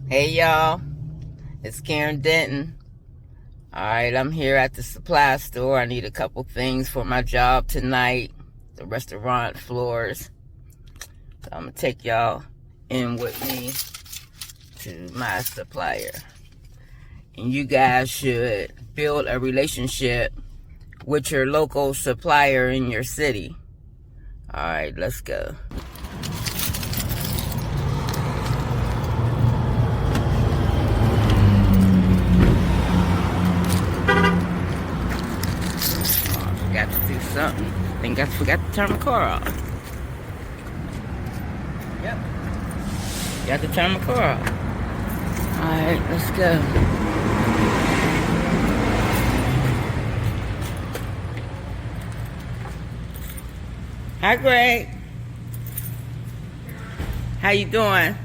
Hey y'all, it's Karen Denton. Alright, I'm here at the supply store. I need a couple things for my job tonight, the restaurant floors. So I'm gonna take y'all in with me to my supplier. And you guys should build a relationship with your local supplier in your city. Alright, let's go. Got to do something. I think I forgot to turn my car off. Yep. Got to turn my car off. Alright, let's go. Hi, Greg. How you doing?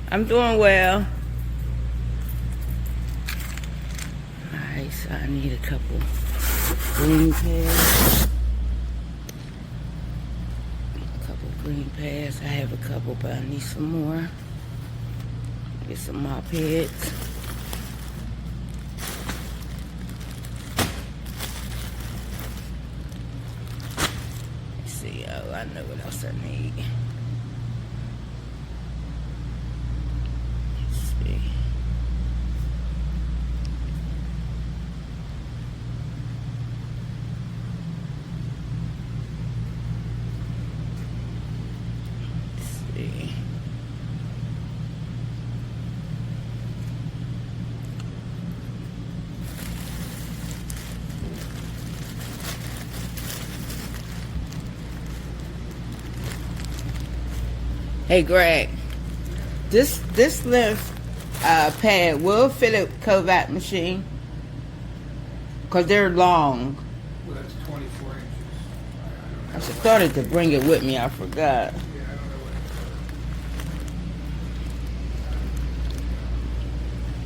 I'm doing well. Alright, so I need a couple green pads. A couple green pads. I have a couple, but I need some more. Get some mop heads. Let's see. Oh, I know what else I need. Let's see. Hey Greg, this lift pad will fit a Kovac machine because they're long. Well, that's 24 inches. I started to bring it with me. I forgot.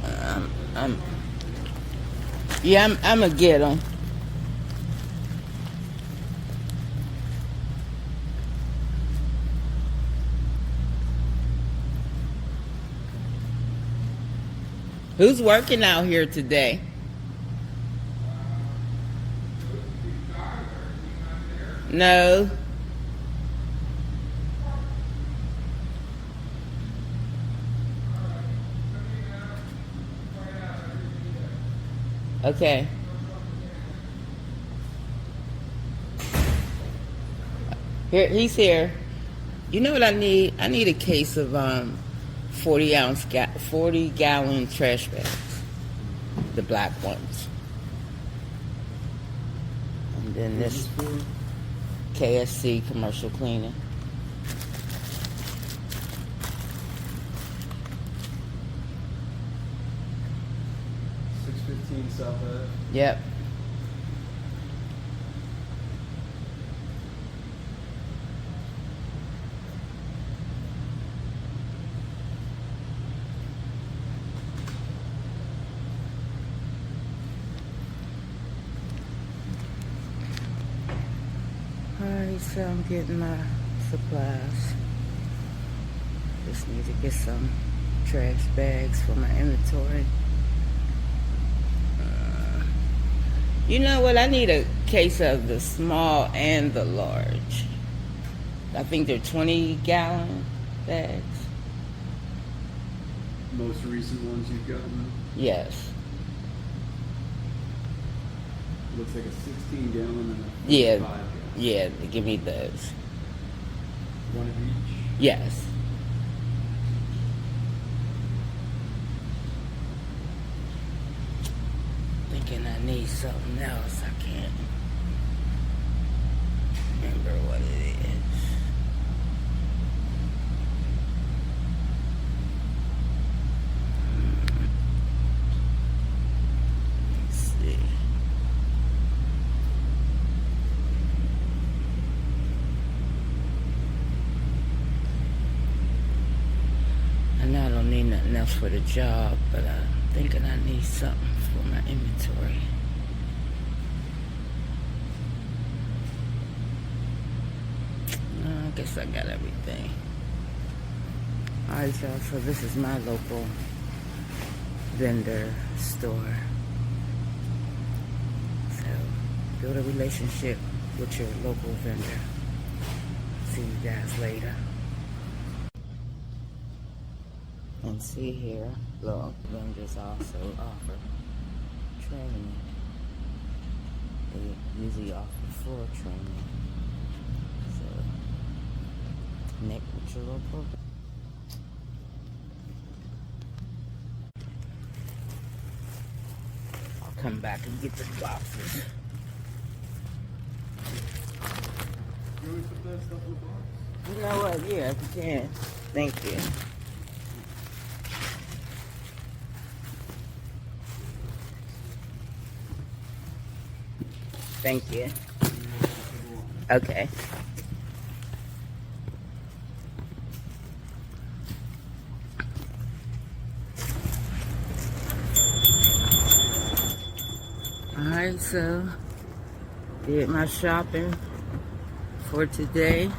Yeah, I don't know what. I'm gonna get them. Who's working out here today? No. Okay. Here, he's here. You know what I need? I need a case of 40 gallon trash bags, the black ones. And then this KSC commercial cleaning. $615 South Ave. Yep. Alright, so I'm getting my supplies. Just need to get some trash bags for my inventory. You know what? I need a case of the small and the large. I think they're 20 gallon bags. Most recent ones you've gotten. Yes. Looks like a 16 gallon and a Yeah. 5 gallon. Yeah, give me those. One of each. Yes. Thinking I need something else. I can't remember what it is. Let's see. I know I don't need nothing else for the job, but I'm thinking I need something for my inventory. I guess I got everything. Alright, y'all, so this is my local vendor store. So, build a relationship with your local vendor. See you guys later. And see here, local vendors also offer training. They usually offer floor training. So, connect with your local. I'll come back and get the boxes. You always put that stuff in the box? You know what? Yeah, you can. Thank you. Thank you. Okay. Alright, so did my shopping for today.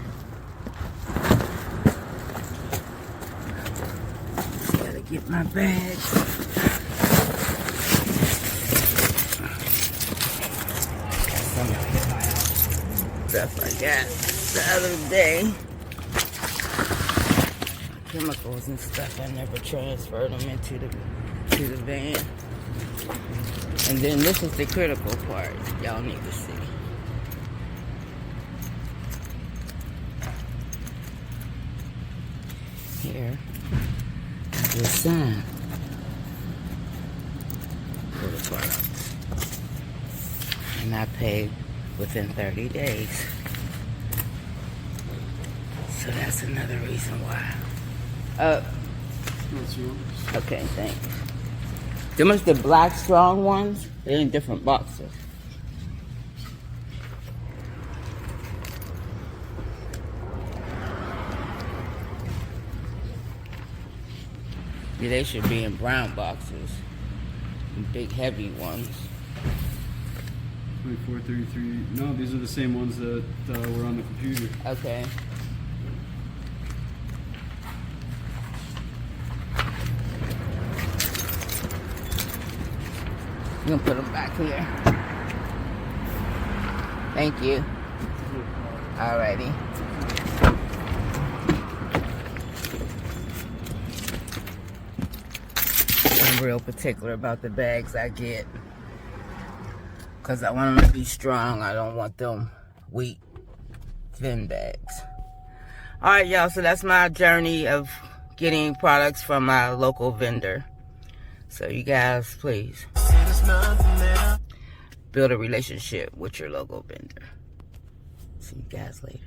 Just gotta get my bags. Stuff I got the other day. Chemicals and stuff, I never transferred them into the van. And then this is the critical part y'all need to see. Here, the sign for the products. And I paid within 30 days. So that's another reason why. That's yours. Okay, thanks. Them is the black strong ones. They're in different boxes. Yeah, they should be in brown boxes. Big heavy ones. 2433. No, these are the same ones that were on the computer. Okay. I'm gonna put them back here. Thank you. Alrighty. I'm real particular about the bags I get, because I want them to be strong. I don't want them weak, thin bags. Alright, y'all, so that's my journey of getting products from my local vendor. So you guys, please build a relationship with your local vendor. See you guys later.